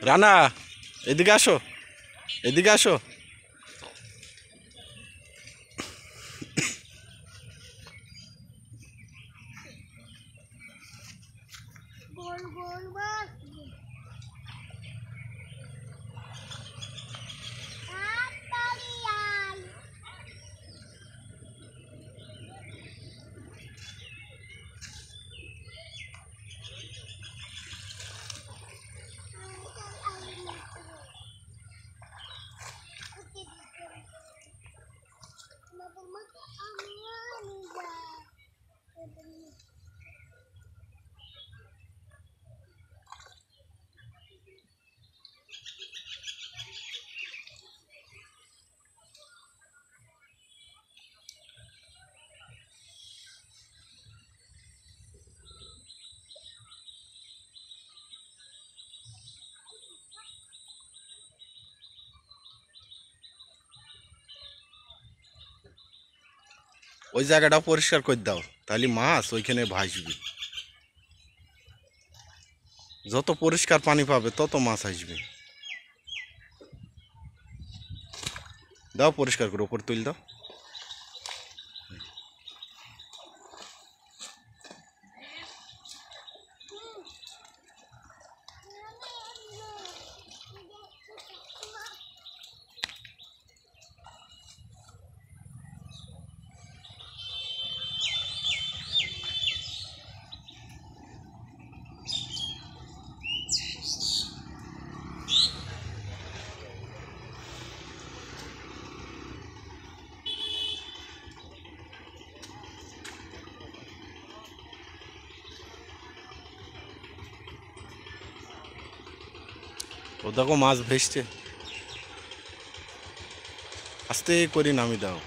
রানা এদিকে আসো, এদিকে আসো। ওই জায়গাটা পরিষ্কার করে দাও, তাহলে মাছ ওইখানে ভাসবে। যত পরিষ্কার পানি পাবে তত মাছ আসবে। দাও পরিষ্কার করে ওপর তুল দাও। ও দেখো মাছ ভেসছে, আস্তে করে নামি দাও।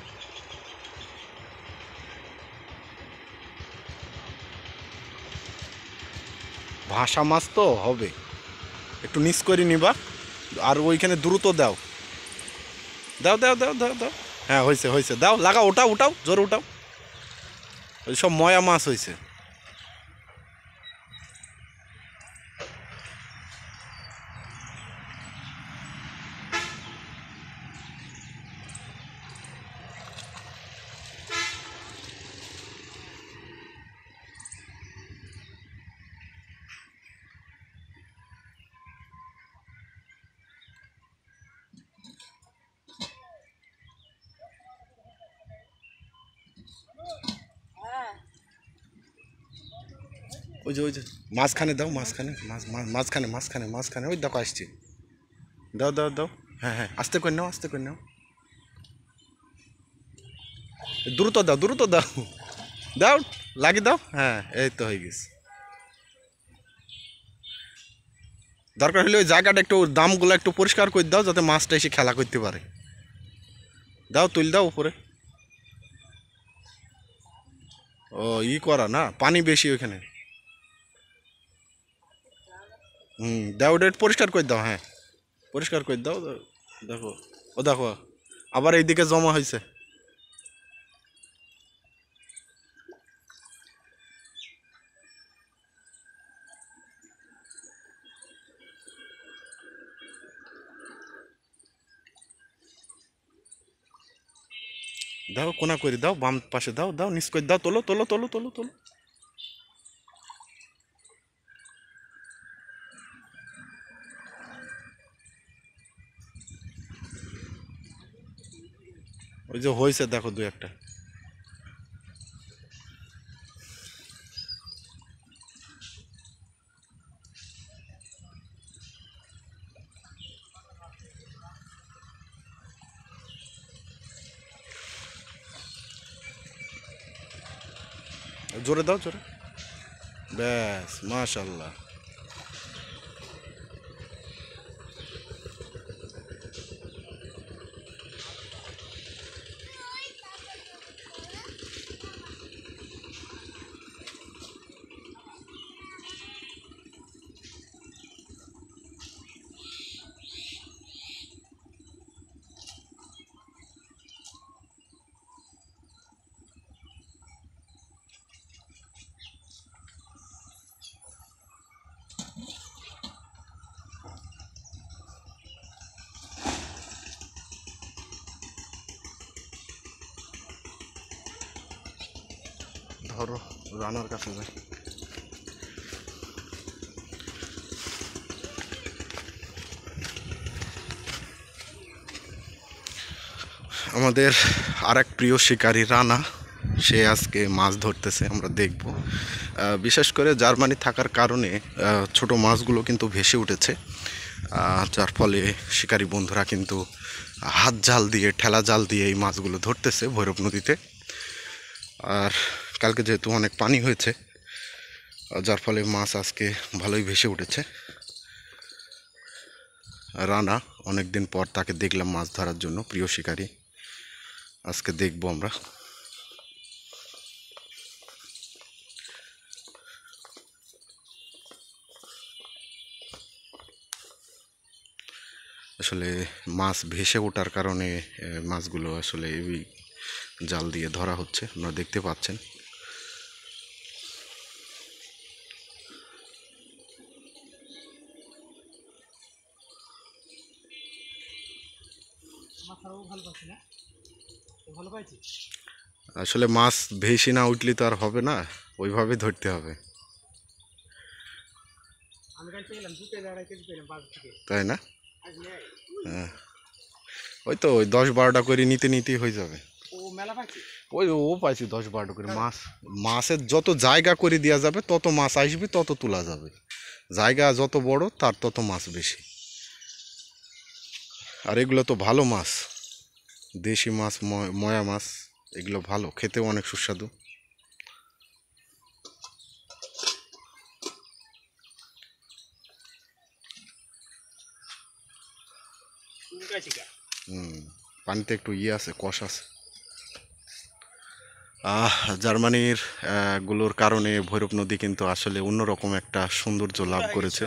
ভাষা মাছ তো হবে, একটু নিচ করে নিবা। আর ওইখানে দ্রুত দাও, দাও দাও দাও দাও দাও। হ্যাঁ হয়েছে হয়েছে, দাও লাগাও, উঠাও উঠাও, জোর উঠাও। ওই সব ময়া মাছ হয়েছে। ওই যে ওই যে মাঝখানে দাও, মাঝখানে মাঝখানে মাঝখানে মাঝখানে, ওই দেখো আসছি। দাও দাও দাও। হ্যাঁ হ্যাঁ, আস্তে করে নাও, আস্তে করে নাও। দ্রুত দাও, দ্রুত দাও, দাও লাগিয়ে দাও। হ্যাঁ এই তো হয়ে গেছে। দরকার হলে ওই জায়গাটা একটু, দামগুলো একটু পরিষ্কার করে দাও, যাতে মাছটা এসে খেলা করতে পারে। দাও তুল দাও উপরে। ও ই করা না, পানি বেশি ওইখানে। দাও ওটা পরিষ্কার করে দাও। হ্যাঁ পরিষ্কার করে দাও। দেখো, ও দেখো আবার এইদিকে জমা হয়েছে। দাও কোনা করে দাও, বাম পাশে দাও, দাও নিচ করে দাও, তোলো তোলো তোলো তোলো তোলো। ওই যে হয়েছে দেখো দু একটা। জোরে দাও, জোরে। ব্যাস, মাশাল্লাহ। ধরো, রানার কাছে যাই। আমাদের আর এক প্রিয় শিকারী রানা, সে আজকে মাছ ধরতেছে, আমরা দেখব। বিশেষ করে জার্মানি থাকার কারণে ছোট মাছগুলো কিন্তু ভেসে উঠেছে, যার ফলে শিকারী বন্ধুরা কিন্তু হাত জাল দিয়ে, ঠেলা জাল দিয়ে এই মাছগুলো ধরতেছে ভৈরব নদীতে। আর কালকে যেহেতু অনেক পানি হয়েছে, যার ফলে মাছ আজকে ভালোই ভেসে উঠেছে। রানা, অনেক দিন পর তাকে দেখলাম মাছ ধরার জন্য, প্রিয় শিকারী। আজকে দেখবো আমরা। আসলে মাছ ভেসে ওঠার কারণে মাছগুলো আসলে এই জাল দিয়ে ধরা হচ্ছে, আপনারা দেখতে পাচ্ছেন। আসলে মাছ ভেসে না উঠলে তো আর হবে না, ওইভাবে ধরতে হবে, তাই না? হ্যাঁ, ওই তো ওই 10-12টা করে নিতে নিতেই হয়ে যাবে। ওই ও পাইছি 10-12টা করে মাছ। মাছের যত জায়গা করে দেওয়া যাবে তত মাছ আসবে, তত তোলা যাবে। জায়গা যত বড় তার তত মাছ বেশি। আর এগুলো তো ভালো মাছ, দেশি মাছ, ময়া মাছ, এগুলো ভালো, খেতেও অনেক সুস্বাদু। পানিতে একটু ইয়ে আছে, কষ আছে। জার্মানির গুলোর কারণে ভৈরব নদী কিন্তু আসলে অন্যরকম একটা সৌন্দর্য লাভ করেছে।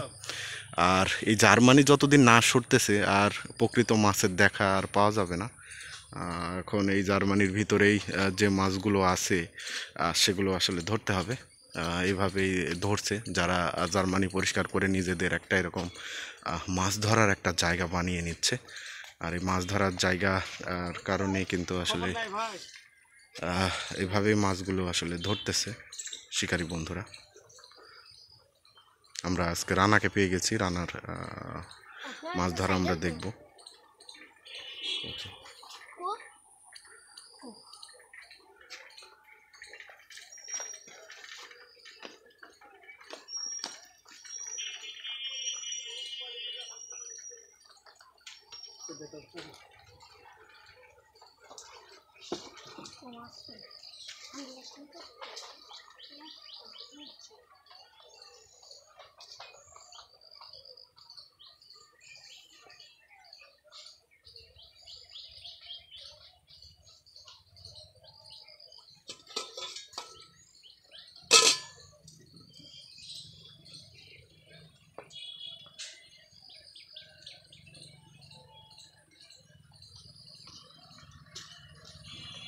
আর এই জার্মানি যতদিন না সরতেছে আর প্রকৃত মাছের দেখা আর পাওয়া যাবে না। এখন এই জার্মানির ভিতরেই যে মাছগুলো আছে সেগুলো আসলে ধরতে হবে। এইভাবেই ধরছে যারা জার্মানি পরিষ্কার করে নিজেদের একটা এরকম মাছ ধরার একটা জায়গা বানিয়ে নিচ্ছে। আর এই মাছ ধরার জায়গার কারণে কিন্তু আসলে এইভাবেই মাছগুলো আসলে ধরতেছে শিকারী বন্ধুরা। আমরা আজকে রানাকে পেয়ে গেছি, রানার মাছ ধরা আমরা দেখব।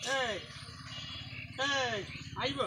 Hey, hey, আইব